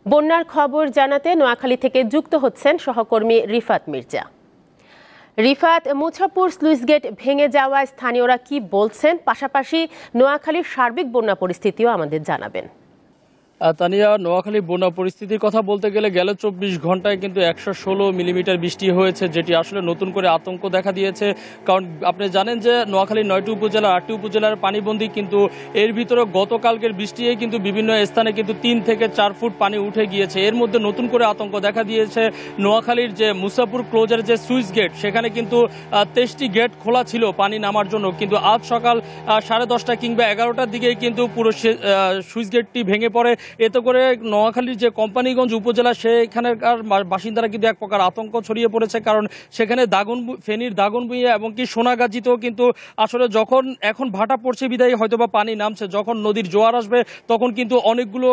বন্যার খবর জানাতে নোয়াখালী থেকে যুক্ত হচ্ছেন সহকর্মী রিফাত মির্জা। রিফাত, মুছাপুর স্লুইস গেট ভেঙে যাওয়ায় স্থানীয়রা কি বলছেন, পাশাপাশি নোয়াখালীর সার্বিক বন্যা পরিস্থিতিও আমাদের জানাবেন। তানিয়া, নোয়াখালী বন্যা পরিস্থিতির কথা বলতে গেলে গেল 24 ঘন্টায় কিন্তু 116 মিলিমিটার বৃষ্টি হয়েছে, যেটি আসলে নতুন করে আতঙ্ক দেখা দিয়েছে। কারণ আপনি জানেন যে নোয়াখালীর 9টি উপজেলা 8টি উপজেলার পানিবন্দী, কিন্তু এর ভিতরে গতকালকের বৃষ্টিতে কিন্তু বিভিন্ন স্থানে কিন্তু 3 থেকে 4 ফুট পানি উঠে গিয়েছে। এর মধ্যে নতুন করে আতঙ্ক দেখা দিয়েছে নোয়াখালীর যে মুছাপুর ক্লোজার যে সুইচ গেট, সেখানে কিন্তু 23টি গেট খোলা ছিল পানি নামার জন্য, কিন্তু আজ সকাল 10:30 কিংবা 11টার দিকেই কিন্তু পুরো সুইচ গেটটি ভেঙে পড়ে। এতে করে নোয়াখালীর যে কোম্পানিগঞ্জ উপজেলা, সেখানকার বাসিন্দারা কিন্তু এক প্রকার আতঙ্ক ছড়িয়ে পড়েছে। কারণ সেখানে ফেনীর দাগনভূঞা এবং কি সোনাগাজীতেও কিন্তু আসলে যখন এখন ভাটা পড়ছে বিদায়ী হয়তোবা পানি নামছে, যখন নদীর জোয়ার আসবে তখন কিন্তু অনেকগুলো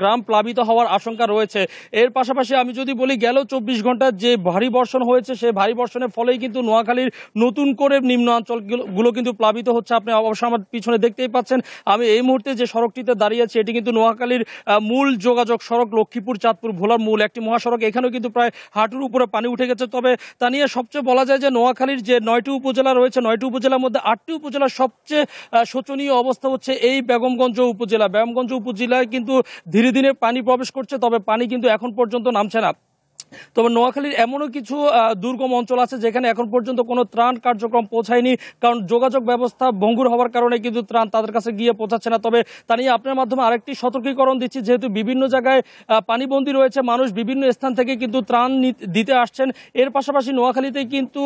গ্রাম প্লাবিত হওয়ার আশঙ্কা রয়েছে। এর পাশাপাশি আমি যদি বলি, গেল 24 ঘন্টার যে ভারী বর্ষণ হয়েছে, সেই ভারী বর্ষণের ফলেই কিন্তু নোয়াখালীর নতুন করে নিম্নাঞ্চলগুলো কিন্তু প্লাবিত হচ্ছে। আপনি অবশ্য আমার পিছনে দেখতেই পাচ্ছেন, আমি এই মুহূর্তে যে সড়কটিতে দাঁড়িয়ে আছি, এটি কিন্তু নোয়াখালীর মূল যোগাযোগ সড়ক, লক্ষ্মীপুর চাঁদপুর ভোলার মূল একটি মহাসড়ক। এখানেও কিন্তু প্রায় হাঁটুর উপরে পানি উঠে গেছে। তবে তা নিয়ে সবচেয়ে বলা যায় যে নোয়াখালীর যে 9টি উপজেলা রয়েছে, 9টি উপজেলার মধ্যে 8টি উপজেলার সবচেয়ে শোচনীয় অবস্থা হচ্ছে এই বেগমগঞ্জ উপজেলা। বেগমগঞ্জ উপজেলায় কিন্তু ধীরে ধীরে পানি প্রবেশ করছে, তবে পানি কিন্তু এখন পর্যন্ত নামছে না। তবে নোয়াখালীর এমনও কিছু দুর্গম অঞ্চল আছে যেখানে এখন পর্যন্ত কোনো ত্রাণ কার্যক্রম পৌঁছায়নি, কারণ যোগাযোগ ব্যবস্থা ভঙ্গুর হওয়ার কারণে কিন্তু ত্রাণ তাদের কাছে গিয়ে পৌঁছাচ্ছে না। তবে তা নিয়ে আপনার মাধ্যমে আরেকটি সতর্কীকরণ দিচ্ছি, যেহেতু বিভিন্ন জায়গায় পানিবন্দী রয়েছে মানুষ, বিভিন্ন স্থান থেকে কিন্তু ত্রাণ দিতে আসছেন। এর পাশাপাশি নোয়াখালীতে কিন্তু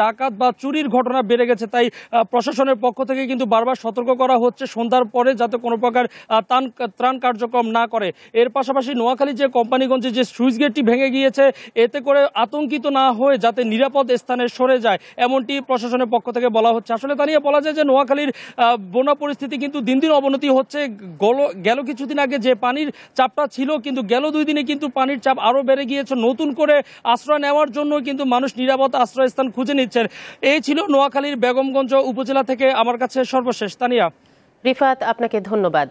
ডাকাত বা চুরির ঘটনা বেড়ে গেছে, তাই প্রশাসনের পক্ষ থেকে কিন্তু বারবার সতর্ক করা হচ্ছে সন্ধ্যার পরে যাতে কোনো প্রকার ত্রাণ কার্যক্রম না করে। এর পাশাপাশি নোয়াখালী যে কোম্পানিগঞ্জে যে সুইচ গেটটি ভেঙে গিয়েছে, এতে করে আতঙ্কিত না হয়ে যাতে নিরাপদ স্থানে সরে যায়, এমনটি প্রশাসনের পক্ষ থেকে বলা হচ্ছে। আসলে তা নিয়ে বলা যায় যে নোয়াখালীর বন্যা পরিস্থিতি কিন্তু দিন দিন অবনতি হচ্ছে। গেল কিছুদিন আগে যে পানির চাপটা ছিল, কিন্তু গেল 2 দিনে কিন্তু পানির চাপ আরও বেড়ে গিয়েছে। নতুন করে আশ্রয় নেওয়ার জন্য কিন্তু মানুষ নিরাপদ আশ্রয়স্থান খুঁজে নিচ্ছেন। এই ছিল নোয়াখালীর বেগমগঞ্জ উপজেলা থেকে আমার কাছে সর্বশেষ। তানিয়া। রিফাত, আপনাকে ধন্যবাদ।